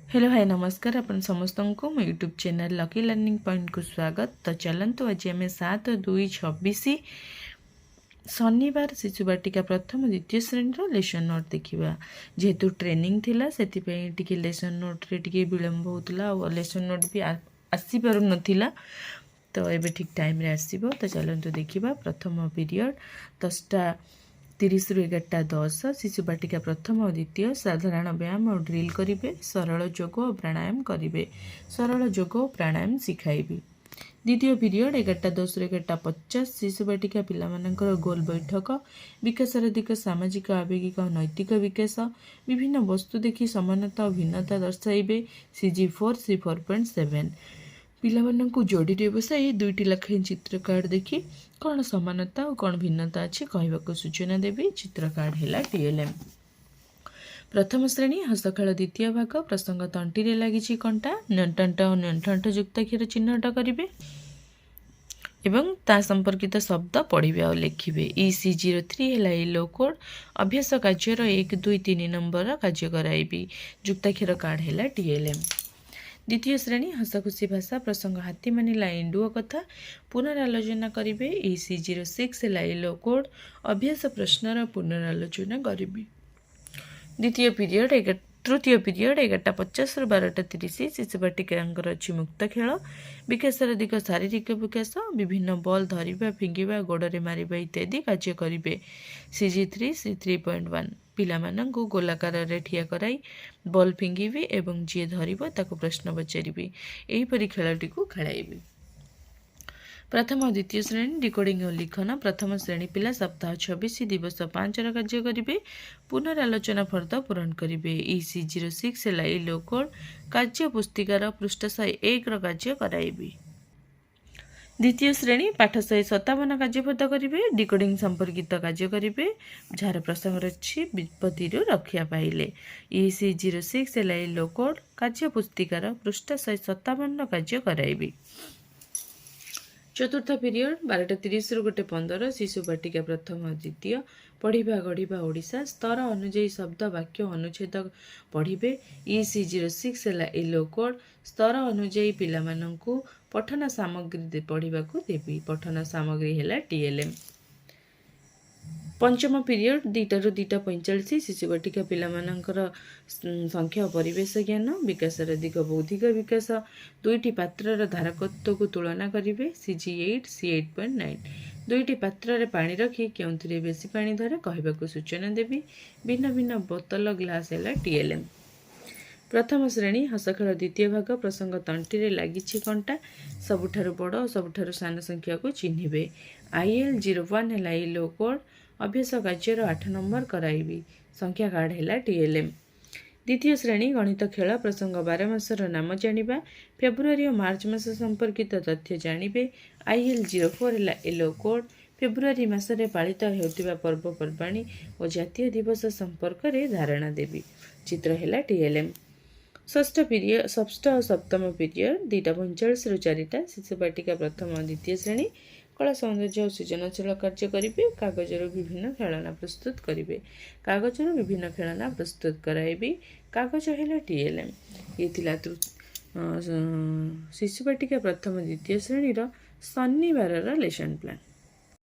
Hello hi नमस्कार अपन समस्त को मो YouTube channel lucky learning point को स्वागत। तो चलतु आज आम 7/2/26 शनिवार शिशु बाटिका प्रथम द्वितीय श्रेणी लेसन नोट देखा। जेहेतु ट्रेनिंग थिला से लेसन नोट रे विलम्ब होता और लेसन नोट भी आसी पारु नथिला। तो ये ठीक टाइम रे आसीबो। तो चलतु देखा प्रथम पीरियड 10:30 रु 11:10 शिशु बाटिका प्रथम और द्वितीय साधारण व्यायाम और ड्रिल करेंगे। सरल योग और प्राणायाम करेंगे। सरल योग और प्राणायाम शिखाइबी। द्वितीय पीरियड 11:10 रु 11:50 शिशु बाटिका पिलामानंकर गोल बैठक विकासर दिग सामाजिक आवेगिक और नैतिक विकास विभिन्न वस्तु देखि समानता और भिन्नता दर्शाइबे। CG4 C4.7 पिलामानंकु जोड़ी बसाई 2टी लाखाई चित्र कार्ड देखि कौन समानता और कौन भिन्नता अच्छी कहवाक सूचना देवी। चित्र कार्ड है TLM। प्रथम श्रेणी हसखेल द्वितीय भाग प्रसंग तंटी लगी कंटा नियंत्रण और नियंत्रण युक्ताक्षर चिन्हट करेंगे एवं ता संपर्कित शब्द पढ़े और लिखे। EC03 है लो कोड अभ्यास कार्यर 1 2 3 नंबर कार्य कराइबी। युक्ताक्षर कार्ड है TLM। द्वितीय श्रेणी हसखुशी भाषा प्रसंग हाथी मानिला एंडुओ कथा पुनरालोचना करेंगे। EC06 लो कोड अभ्यास प्रश्नर पुनरालोचना करेंगे। तृतीय पीरियड 11:50 रु 12:30 शिशु बाटिका अच्छी मुक्त खेल विकासर दिग शारीरिक विकास विभिन्न बॉल धरिबा फिंगिबा गोड़े मारिबा इत्यादि कार्य करेंगे। CG3 C3.1 पिलामानंकु गोलाकार रे ठिया कराई बॉल फिंगिबी एवं जी धरिबो ताको प्रश्न पचारिबी। एहीपरि खेलटी को खेलाइबी। प्रथम और द्वितीय श्रेणी डिकोडिंग और लिखन प्रथम श्रेणी पिला सप्ताह 26 दिवस 5 कार्य करेंगे। पुनरालोचना फर्द पूरण करेंगे। EC06 लो कोड कार्य पुस्तिकार पृष्ठ 101 कार्य कराइबी। द्वितीय श्रेणी पाठ 157 कार्यफर्द करेंगे। डिकोडिंग संपर्कित कार्य करेंगे जार प्रसंग अच्छी विपत्ति रक्षा पाइले। EC06 लो कोड कार्य पुस्तिकार पृष्ठ 157 कार्य कराइबी। चतुर्थ पीरियड 12:30 रु 1:15 शिशु बाटिका प्रथम और द्वितीय पढ़ा गढ़ा ओडिशा स्तर अनुजाई शब्द वाक्य अनुच्छेद पढ़े। EC06 लो कोड स्तर अनुजाई पिलामानंकु पठन सामग्री पढ़ाक देवी। पठन सामग्री है TLM। पंचम पीरियड 2 रु 2:45 शिशु बाटिका पिलामानंकर संख्या और परिवेश ज्ञान विकासर दिग बौद्धिक विकास 2टी पात्रर धारकत्व को तुलना करेंगे। CG8 C8.9 2टी पात्र पानी रखी क्यों बेसी पानी धरे कहवाक सूचना देवी। भिन्न भिन्न बोतल ग्लास है TLM। प्रथम श्रेणी हसखेल द्वितीय भाग प्रसंग तंटी लगी कंटा सबुठारु बड़ और सबुठारु सान संख्या को चिन्हिबे। IL01 है लो कोड अभ्यास कार्यर 8 नंबर कराइबी। संख्या कार्ड है TLM। द्वितीय श्रेणी गणित खेल प्रसंग 12 मासर नाम जानिबा फेब्रुआरी और मार्च मास संपर्कित तथ्य जानिबे। IL04 है लो कोड फेब्रुआरी मासरे पालित हेउतिबा पर्वपर्वाणी और जातीय दिवस संपर्क में धारणा देवी। चित्र है TLM। षष्ठ और सप्तम पीरियड 2:45 रु 4 शिशु बाटिका प्रथम और द्वितीय श्रेणी कला सौंदर्य और सृजनशील कार्य करेंगे। कागजर विभिन्न खेलना प्रस्तुत करेंगे। कागजर विभिन्न खेलना प्रस्तुत कराइबी। कागज है TLM। ये शिशु बाटिका प्रथम द्वितीय श्रेणी शनिवार लेसन प्लान।